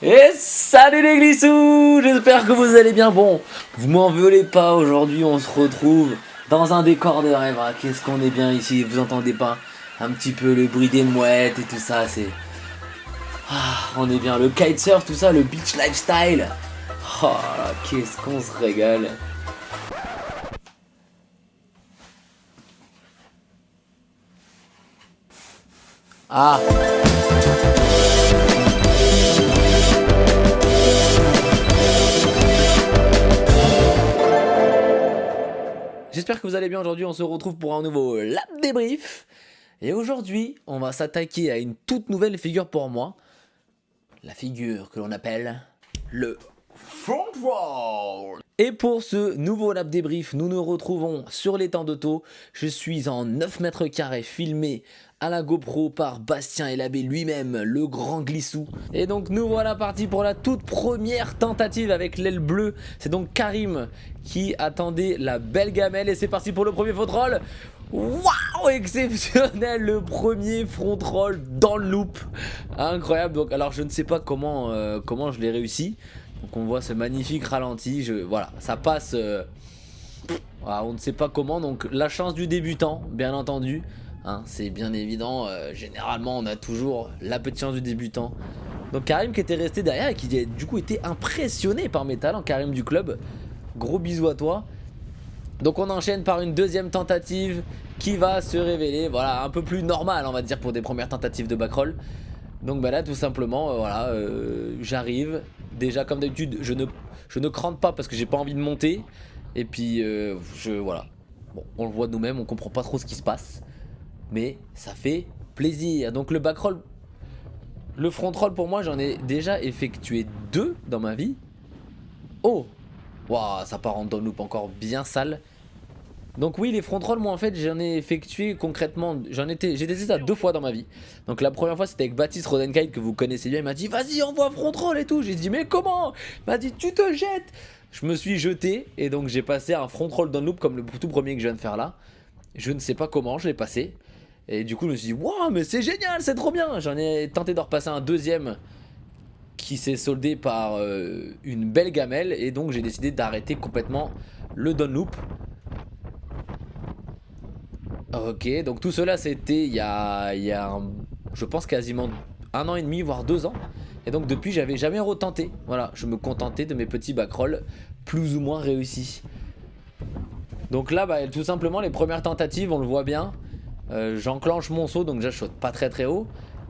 Et salut les glissous, j'espère que vous allez bien. Bon, vous m'en voulez pas, aujourd'hui on se retrouve dans un décor de rêve. Ah, qu'est-ce qu'on est bien ici, vous entendez pas un petit peu le bruit des mouettes et tout ça, c'est... Ah, on est bien, le kitesurf, tout ça, le beach lifestyle. Oh là, qu'est-ce qu'on se régale. Ah, j'espère que vous allez bien. Aujourd'hui on se retrouve pour un nouveau lap débrief. Et aujourd'hui on va s'attaquer à une toute nouvelle figure pour moi. La figure que l'on appelle le front roll. Et pour ce nouveau lap débrief, nous nous retrouvons sur l'étang d'auto. Je suis en 9 mètres carrés filmé à la GoPro par Bastien et l'abbé lui-même, le grand glissou. Et donc nous voilà partis pour la toute première tentative avec l'aile bleue. C'est donc Karim qui attendait la belle gamelle et c'est parti pour le premier front roll. Waouh, exceptionnel, le premier front roll dans le loop. Incroyable. Donc alors je ne sais pas comment je l'ai réussi. Donc on voit ce magnifique ralenti, voilà, ça passe, voilà, on ne sait pas comment, donc la chance du débutant, bien entendu, hein, c'est bien évident, généralement on a toujours la petite chance du débutant. Donc Karim qui était resté derrière et qui a du coup été impressionné par mes talents, Karim du club, gros bisous à toi. Donc on enchaîne par une deuxième tentative qui va se révéler, voilà, un peu plus normale on va dire pour des premières tentatives de backroll. Donc bah là tout simplement voilà, j'arrive. Déjà comme d'habitude je ne crante pas parce que j'ai pas envie de monter. Et puis voilà. Bon, on le voit nous-mêmes, on comprend pas trop ce qui se passe. Mais ça fait plaisir. Donc le backroll, le front roll pour moi j'en ai déjà effectué 2 dans ma vie. Oh, waouh, ça part en down loop encore bien sale. Donc oui, les front rolls, moi en fait j'en ai effectué concrètement, j'ai testé ça 2 fois dans ma vie. Donc la première fois c'était avec Baptiste Rodenkite que vous connaissez bien, il m'a dit vas-y envoie front roll et tout. J'ai dit mais comment? Il m'a dit tu te jettes. Je me suis jeté et donc j'ai passé un front roll down loop comme le tout premier que je viens de faire là. Je ne sais pas comment je l'ai passé. Et du coup je me suis dit waouh mais c'est génial, c'est trop bien. J'en ai tenté de repasser un deuxième qui s'est soldé par une belle gamelle. Et donc j'ai décidé d'arrêter complètement le down loop. Ok, donc tout cela c'était il y a je pense quasiment 1 an et demi, voire 2 ans. Et donc depuis j'avais jamais retenté. Voilà, je me contentais de mes petits backrolls plus ou moins réussis. Donc là bah, tout simplement les premières tentatives on le voit bien. J'enclenche mon saut donc déjà je saute pas très très haut.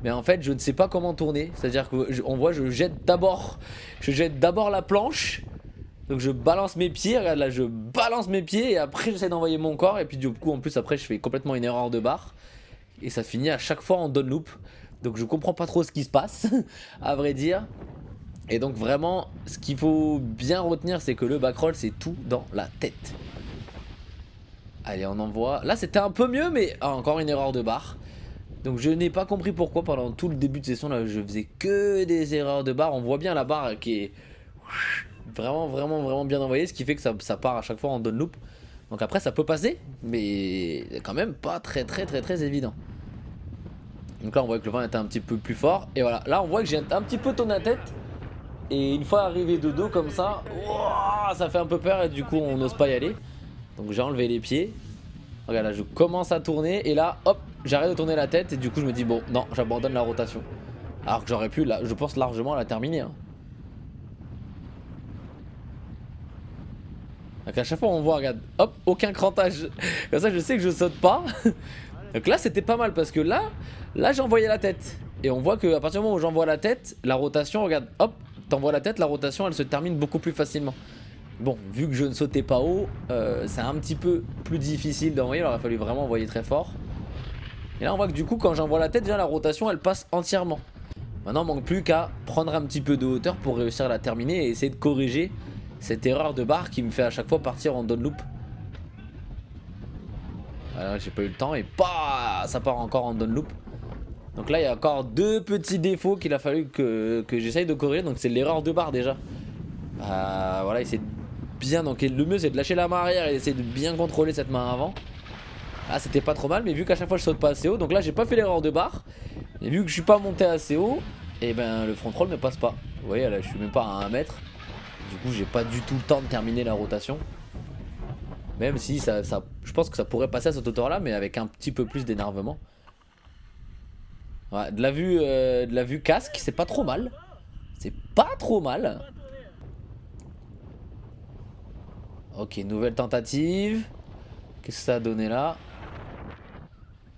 Mais en fait je ne sais pas comment tourner. C'est à dire qu'on voit je jette d'abord la planche. Donc je balance mes pieds, regarde là je balance mes pieds et après j'essaie d'envoyer mon corps. Et puis du coup en plus après je fais complètement une erreur de barre. Et ça finit à chaque fois en down loop. Donc je comprends pas trop ce qui se passe à vrai dire. Et donc vraiment ce qu'il faut bien retenir c'est que le backroll c'est tout dans la tête. Allez on envoie, là c'était un peu mieux mais encore une erreur de barre. Donc je n'ai pas compris pourquoi pendant tout le début de session là je faisais que des erreurs de barre. On voit bien la barre qui est... vraiment bien envoyé, ce qui fait que ça part à chaque fois en down loop. Donc après ça peut passer mais quand même pas très évident. Donc là on voit que le vent était un petit peu plus fort. Et voilà, là on voit que j'ai un petit peu tourné la tête. Et une fois arrivé de dos comme ça, wow, ça fait un peu peur et du coup on n'ose pas y aller. Donc j'ai enlevé les pieds. Regarde là je commence à tourner et là hop j'arrête de tourner la tête. Et du coup je me dis bon non j'abandonne la rotation. Alors que j'aurais pu là, je pense largement la terminer hein. Donc à chaque fois on voit, regarde, hop, aucun crantage. Comme ça je sais que je saute pas. Donc là c'était pas mal parce que là j'envoyais la tête. Et on voit que à partir du moment où j'envoie la tête, la rotation, regarde, hop, t'envoies la tête, la rotation elle se termine beaucoup plus facilement. Bon, vu que je ne sautais pas haut, c'est un petit peu plus difficile d'envoyer, il aurait fallu vraiment envoyer très fort. Et là on voit que du coup quand j'envoie la tête, déjà la rotation elle passe entièrement. Maintenant il manque plus qu'à prendre un petit peu de hauteur pour réussir à la terminer et essayer de corriger cette erreur de barre qui me fait à chaque fois partir en down loop. Voilà, j'ai pas eu le temps et bah, ça part encore en down loop. Donc là il y a encore 2 petits défauts qu'il a fallu que j'essaye de corriger. Donc c'est l'erreur de barre déjà. Voilà, essayer de bien, donc le mieux c'est de lâcher la main arrière et essayer de bien contrôler cette main avant. Là c'était pas trop mal mais vu qu'à chaque fois je saute pas assez haut. Donc là j'ai pas fait l'erreur de barre. Et vu que je suis pas monté assez haut, et ben le front roll ne passe pas. Vous voyez là je suis même pas à 1 mètre. Du coup j'ai pas du tout le temps de terminer la rotation. Même si je pense que ça pourrait passer à cette hauteur là, mais avec un petit peu plus d'énervement. Ouais, de la vue casque, c'est pas trop mal. C'est pas trop mal. Ok, nouvelle tentative. Qu'est-ce que ça a donné là?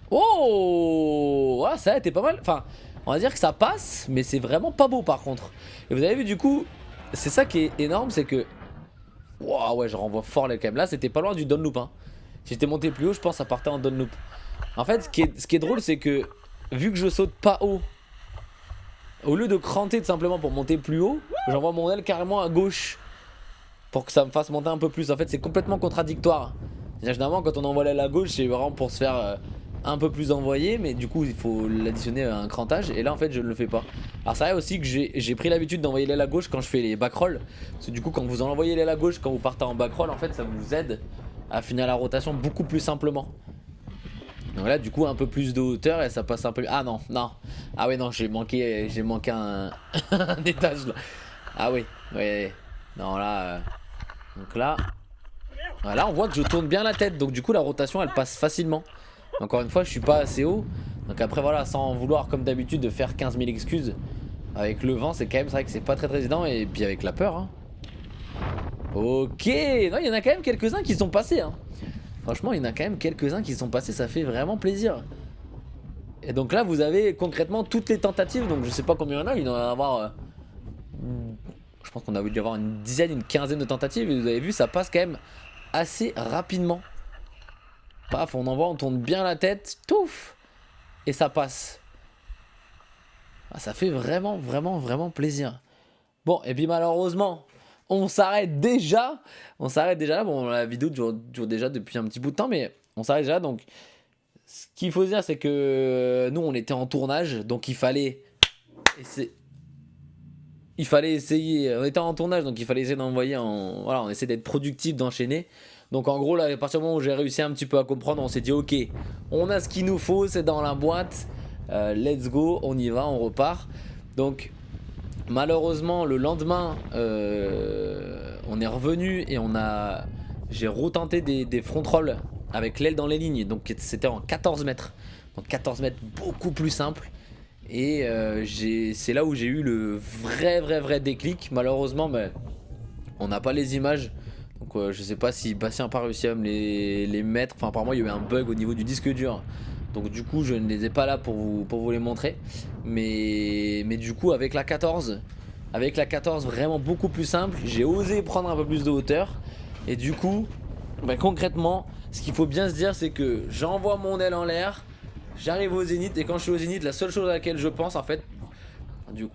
Oh ouais, ça a été pas mal. Enfin, on va dire que ça passe, mais c'est vraiment pas beau par contre. Et vous avez vu du coup, c'est ça qui est énorme, c'est que... Waouh, ouais, je renvoie fort les quand même. Là, c'était pas loin du down loop. Hein. Si j'étais monté plus haut, je pense que ça partait en down loop. En fait, ce qui est drôle, c'est que vu que je saute pas haut, au lieu de cranter tout simplement pour monter plus haut, j'envoie mon aile carrément à gauche pour que ça me fasse monter un peu plus. En fait, c'est complètement contradictoire. Généralement, quand on envoie l'aile à gauche, c'est vraiment pour se faire un peu plus envoyer, mais du coup, il faut l'additionner à un crantage. Et là, en fait, je ne le fais pas. Alors, c'est vrai aussi que j'ai pris l'habitude d'envoyer l'aile à gauche quand je fais les backrolls. Parce que du coup, quand vous envoyez l'aile à gauche, quand vous partez en backroll, en fait, ça vous aide à finir la rotation beaucoup plus simplement. Donc là, du coup, un peu plus de hauteur et ça passe un peu. Ah non, non. Ah ouais, non, j'ai manqué un, un étage là. Ah oui, ouais. Non, là. Donc là. Voilà, on voit que je tourne bien la tête. Donc du coup, la rotation elle passe facilement. Encore une fois, je suis pas assez haut. Donc après, voilà, sans vouloir comme d'habitude de faire 15 000 excuses. Avec le vent, c'est quand même, c'est vrai que c'est pas très évident. Et puis avec la peur. Hein. Ok, non, il y en a quand même quelques-uns qui sont passés. Hein. Franchement, il y en a quand même quelques-uns qui sont passés. Ça fait vraiment plaisir. Et donc là, vous avez concrètement toutes les tentatives. Donc je sais pas combien il y en a. Il doit y en avoir. Je pense qu'on a dû avoir une dizaine, une quinzaine de tentatives. Et vous avez vu, ça passe quand même assez rapidement. Paf, on envoie, on tourne bien la tête, touf, et ça passe. Ah, ça fait vraiment, vraiment, vraiment plaisir. Bon, et puis malheureusement, on s'arrête déjà. On s'arrête déjà là. Bon, la vidéo dure déjà depuis un petit bout de temps, mais on s'arrête déjà. Donc, ce qu'il faut dire, c'est que nous, on était en tournage, donc il fallait essayer. On était en tournage, donc il fallait essayer d'envoyer en. Voilà, on essaie d'être productif, d'enchaîner. Donc en gros, là, à partir du moment où j'ai réussi un petit peu à comprendre, on s'est dit ok, on a ce qu'il nous faut, c'est dans la boîte. Let's go, on y va, on repart. Donc malheureusement, le lendemain, on est revenu et j'ai retenté des front rolls avec l'aile dans les lignes. Donc c'était en 14 mètres. Donc 14 mètres, beaucoup plus simple. Et c'est là où j'ai eu le vrai déclic. Malheureusement, on n'a pas les images. Donc je sais pas si Bastien n'a pas réussi à me les mettre. Enfin, apparemment, il y a eu un bug au niveau du disque dur. Donc du coup, je ne les ai pas là pour vous les montrer. Mais du coup, avec la 14, vraiment beaucoup plus simple. J'ai osé prendre un peu plus de hauteur. Et du coup, concrètement, ce qu'il faut bien se dire, c'est que j'envoie mon aile en l'air. J'arrive au zénith et quand je suis au zénith, la seule chose à laquelle je pense en fait,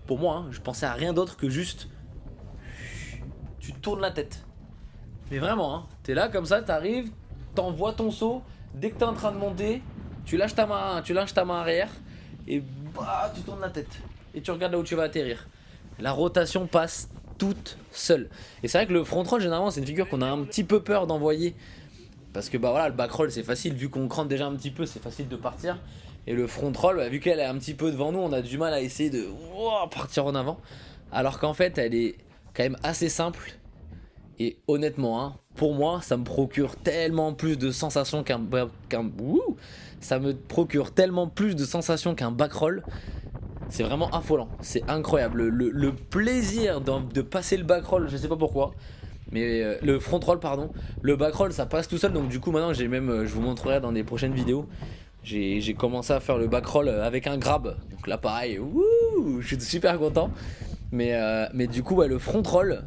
pour moi, hein, je pensais à rien d'autre que juste tu tournes la tête. Mais vraiment, hein, t'es là comme ça, t'arrives, t'envoies ton saut, dès que t'es en train de monter, tu lâches ta main arrière et bah tu tournes la tête et tu regardes là où tu vas atterrir. La rotation passe toute seule. Et c'est vrai que le front roll généralement c'est une figure qu'on a un petit peu peur d'envoyer. Parce que bah voilà, le back roll c'est facile, vu qu'on crante déjà un petit peu, c'est facile de partir. Et le front roll, vu qu'elle est un petit peu devant nous, on a du mal à essayer de partir en avant. Alors qu'en fait, elle est quand même assez simple. Et honnêtement, hein, pour moi, ça me procure tellement plus de sensations ça me procure tellement plus de sensations qu'un back roll. C'est vraiment affolant, c'est incroyable. Le plaisir de passer le back roll, je sais pas pourquoi. Mais le front roll pardon, le back roll ça passe tout seul donc du coup maintenant j'ai même, je vous montrerai dans des prochaines vidéos. J'ai commencé à faire le back roll avec un grab. Donc là pareil, je suis super content. Mais du coup ouais, le front roll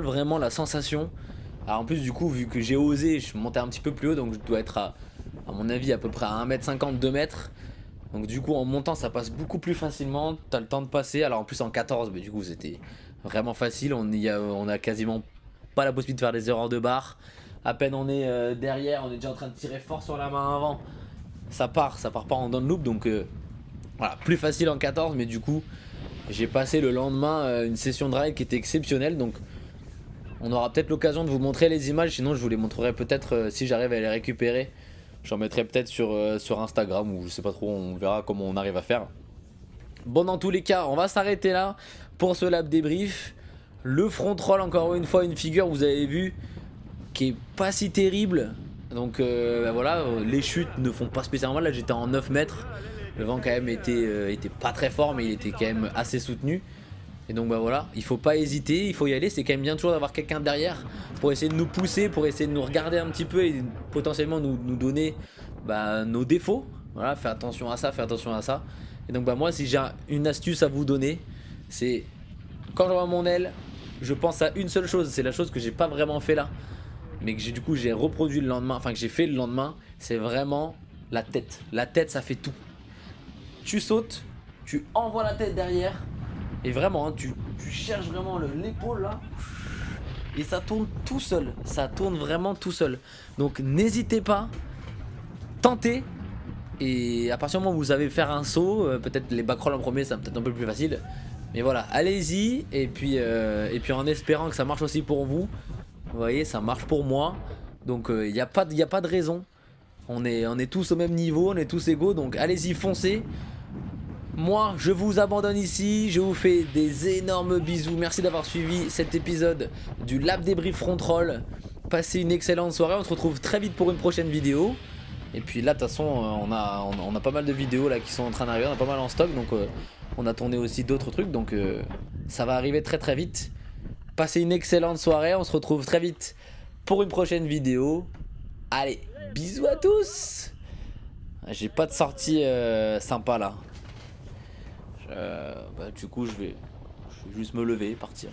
vraiment la sensation. Alors en plus du coup vu que j'ai osé, je suis monté un petit peu plus haut donc je dois être à mon avis à peu près à 1m50, 2 mètres. Donc du coup en montant ça passe beaucoup plus facilement, t'as le temps de passer. Alors en plus en 14, mais du coup c'était vraiment facile, on a quasiment pas la possibilité de faire des erreurs de barre. À peine on est derrière, on est déjà en train de tirer fort sur la main avant. Ça part pas en down loop donc voilà, plus facile en 14 mais du coup j'ai passé le lendemain une session de ride qui était exceptionnelle donc on aura peut-être l'occasion de vous montrer les images, sinon je vous les montrerai peut-être si j'arrive à les récupérer. J'en mettrai peut-être sur Instagram ou je sais pas trop, on verra comment on arrive à faire. Bon dans tous les cas, on va s'arrêter là pour ce lab débrief. Le front roll, encore une fois, une figure, vous avez vu, qui est pas si terrible. Donc bah voilà, les chutes ne font pas spécialement mal. Là j'étais en 9 mètres. Le vent quand même était pas très fort, mais il était quand même assez soutenu. Et donc bah voilà, il faut pas hésiter, il faut y aller. C'est quand même bien toujours d'avoir quelqu'un derrière pour essayer de nous pousser, pour essayer de nous regarder un petit peu et potentiellement nous donner nos défauts. Voilà, fais attention à ça, fais attention à ça. Et donc bah moi, si j'ai une astuce à vous donner, c'est quand je vois mon aile, je pense à une seule chose. C'est la chose que j'ai pas vraiment fait là, mais que j'ai reproduit le lendemain, enfin que j'ai fait le lendemain. C'est vraiment la tête. La tête, ça fait tout. Tu sautes, tu envoies la tête derrière. Et vraiment, hein, tu cherches vraiment l'épaule là. Et ça tourne tout seul. Ça tourne vraiment tout seul. Donc n'hésitez pas. Tentez. Et à partir du moment où vous savez faire un saut, peut-être les backrolls en premier, ça peut-être un peu plus facile. Mais voilà, allez-y. Et puis en espérant que ça marche aussi pour vous. Vous voyez, ça marche pour moi. Donc il n'y a pas de raison. On est tous au même niveau, on est tous égaux. Donc allez-y, foncez. Moi, je vous abandonne ici, je vous fais des énormes bisous. Merci d'avoir suivi cet épisode du Lab Débrief Front Roll. Passez une excellente soirée, on se retrouve très vite pour une prochaine vidéo. Et puis là, de toute façon, on a pas mal de vidéos là qui sont en train d'arriver, on a pas mal en stock. Donc on a tourné aussi d'autres trucs, donc ça va arriver très très vite. Passez une excellente soirée, on se retrouve très vite pour une prochaine vidéo. Allez, bisous à tous. J'ai pas de sortie sympa là. Du coup je vais juste me lever et partir.